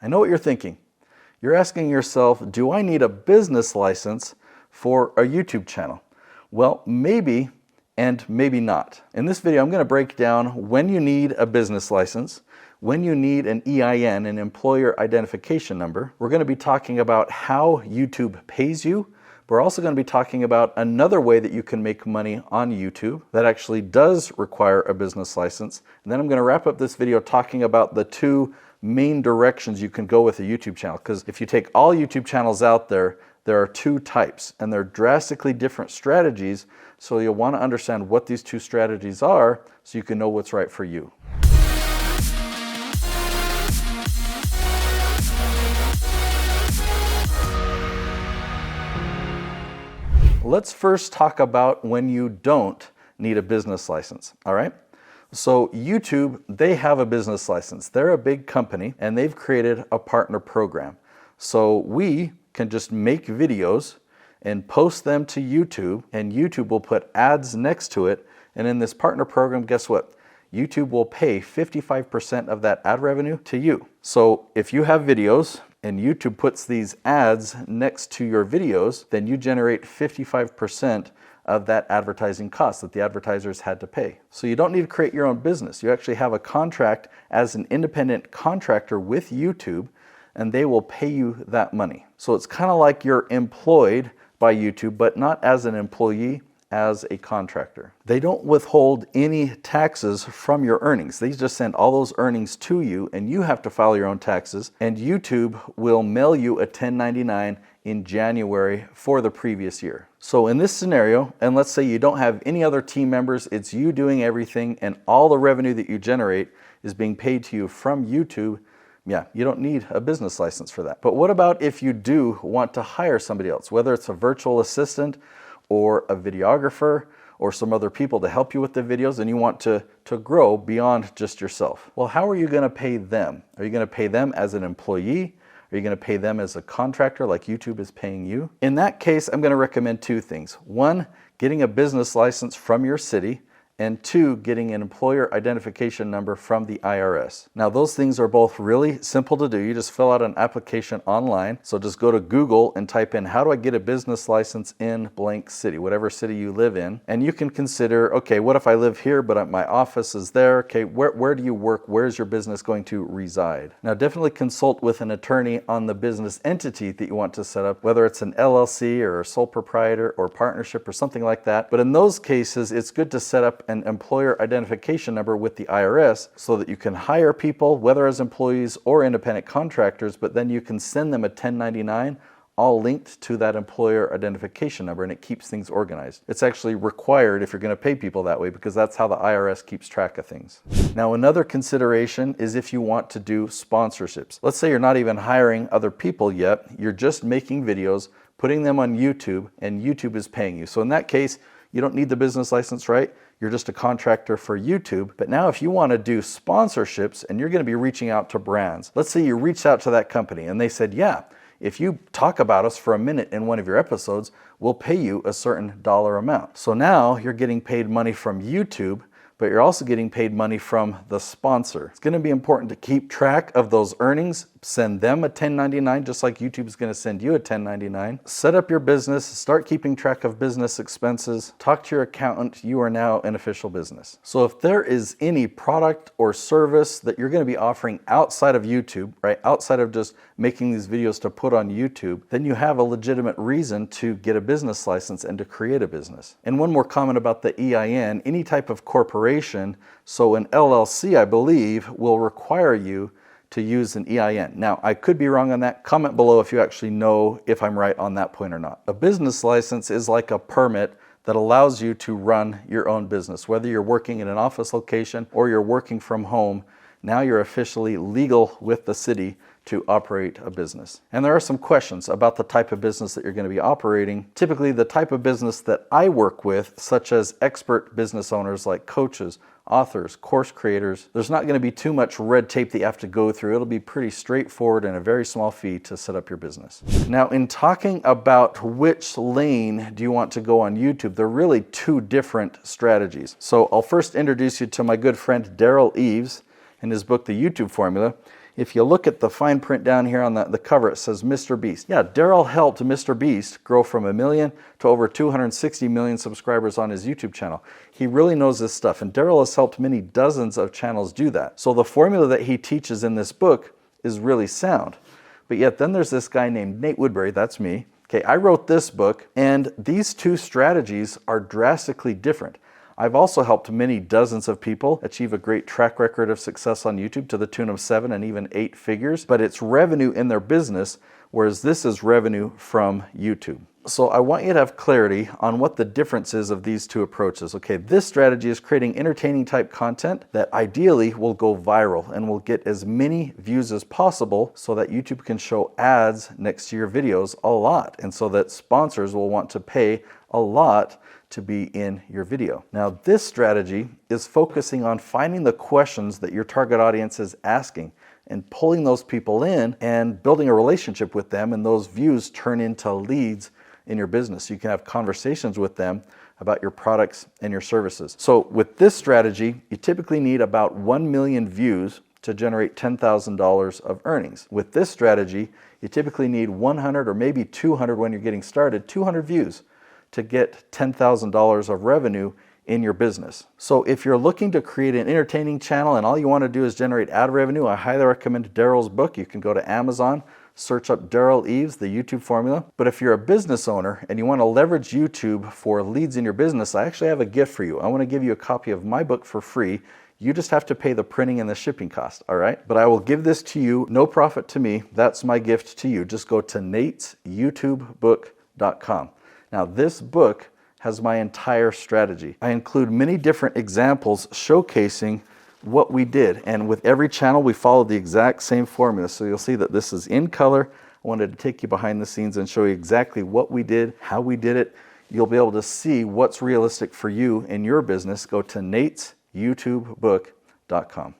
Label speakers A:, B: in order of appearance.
A: I know what you're thinking. You're asking yourself, do I need a business license for a YouTube channel? Well, maybe and maybe not. In this video, I'm going to break down when you need a business license, when you need an EIN, an employer identification number. We're going to be talking about how YouTube pays you. We're also going to be talking about another way that you can make money on YouTube that actually does require a business license. And then I'm going to wrap up this video talking about the two main directions you can go with a YouTube channel. Because if you take all YouTube channels out there, there are two types and they're drastically different strategies. So you'll want to understand what these two strategies are so you can know what's right for you. Let's first talk about when you don't need a business license, all right? So YouTube, they have a business license. They're a big company and they've created a partner program. So we can just make videos and post them to YouTube, and YouTube will put ads next to it. And in this partner program, guess what? YouTube will pay 55% of that ad revenue to you. So if you have videos and YouTube puts these ads next to your videos, then you generate 55% of that advertising cost that the advertisers had to pay. So you don't need to create your own business. You actually have a contract as an independent contractor with YouTube, and they will pay you that money. So it's kind of like you're employed by YouTube, but not as an employee, as a contractor. They don't withhold any taxes from your earnings. They just send all those earnings to you and you have to file your own taxes, and YouTube will mail you a 1099 in January for the previous year. So in this scenario, and let's say you don't have any other team members, it's you doing everything and all the revenue that you generate is being paid to you from YouTube, yeah, you don't need a business license for that. But what about if you do want to hire somebody else, whether it's a virtual assistant or a videographer or some other people to help you with the videos, and you want to grow beyond just yourself? Well, how are you going to pay them? Are you going to pay them as an employee? Are you going to pay them as a contractor like YouTube is paying you? In that case, I'm going to recommend two things. One, getting a business license from your city, and two, getting an employer identification number from the IRS. Now, those things are both really simple to do. You just fill out an application online. So just go to Google and type in, how do I get a business license in blank city, whatever city you live in. And you can consider, okay, what if I live here, but my office is there? Okay, where do you work? Where's your business going to reside? Now, definitely consult with an attorney on the business entity that you want to set up, whether it's an LLC or a sole proprietor or partnership or something like that. But in those cases, it's good to set up an employer identification number with the IRS so that you can hire people, whether as employees or independent contractors, but then you can send them a 1099 all linked to that employer identification number, and it keeps things organized. It's actually required if you're going to pay people that way, because that's how the IRS keeps track of things. Now, another consideration is if you want to do sponsorships. Let's say you're not even hiring other people yet, you're just making videos, putting them on YouTube, and YouTube is paying you. So in that case, you don't need the business license, right? You're just a contractor for YouTube. But now if you want to do sponsorships and you're going to be reaching out to brands, let's say you reached out to that company and they said, yeah, if you talk about us for a minute in one of your episodes, we'll pay you a certain dollar amount. So now you're getting paid money from YouTube, but you're also getting paid money from the sponsor. It's going to be important to keep track of those earnings, send them a 1099, just like YouTube is going to send you a 1099. Set up your business, start keeping track of business expenses, talk to your accountant. You are now an official business. So if there is any product or service that you're going to be offering outside of YouTube, right, outside of just making these videos to put on YouTube, then you have a legitimate reason to get a business license and to create a business. And one more comment about the EIN, any type of corporation, so an LLC, I believe, will require you to use an EIN. Now, I could be wrong on that. Comment below if you actually know if I'm right on that point or not. A business license is like a permit that allows you to run your own business. Whether you're working in an office location or you're working from home, now you're officially legal with the city to operate a business. And there are some questions about the type of business that you're going to be operating. Typically, the type of business that I work with, such as expert business owners like coaches, authors, course creators, there's not going to be too much red tape that you have to go through. It'll be pretty straightforward and a very small fee to set up your business. Now, in talking about which lane do you want to go on YouTube, there are really two different strategies. So I'll first introduce you to my good friend Daryl Eves and his book, The YouTube Formula. If you look at the fine print down here on the cover, it says Mr. Beast. Yeah, Daryl helped Mr. Beast grow from 1 million to over 260 million subscribers on his YouTube channel. He really knows this stuff, and Daryl has helped many dozens of channels do that. So the formula that he teaches in this book is really sound. But yet then there's this guy named Nate Woodbury, that's me. Okay, I wrote this book, and these two strategies are drastically different. I've also helped many dozens of people achieve a great track record of success on YouTube to the tune of 7 and even 8 figures, but it's revenue in their business, whereas this is revenue from YouTube. So I want you to have clarity on what the difference is of these two approaches. Okay, this strategy is creating entertaining type content that ideally will go viral and will get as many views as possible so that YouTube can show ads next to your videos a lot, and so that sponsors will want to pay a lot to be in your video. Now, this strategy is focusing on finding the questions that your target audience is asking and pulling those people in and building a relationship with them, and those views turn into leads in your business. You can have conversations with them about your products and your services. So with this strategy, you typically need about 1 million views to generate $10,000 of earnings. With this strategy, you typically need 100 or maybe 200 when you're getting started, 200 views to get $10,000 of revenue in your business. So if you're looking to create an entertaining channel and all you want to do is generate ad revenue, I highly recommend Daryl's book. You can go to Amazon, search up Daryl Eves, the YouTube formula. But if you're a business owner and you want to leverage YouTube for leads in your business, I actually have a gift for you. I want to give you a copy of my book for free. You just have to pay the printing and the shipping cost, all right? But I will give this to you, no profit to me. That's my gift to you. Just go to natesyoutubebook.com. Now, this book has my entire strategy. I include many different examples showcasing what we did. And with every channel, we followed the exact same formula. So you'll see that this is in color. I wanted to take you behind the scenes and show you exactly what we did, how we did it. You'll be able to see what's realistic for you in your business. Go to natesyoutubebook.com.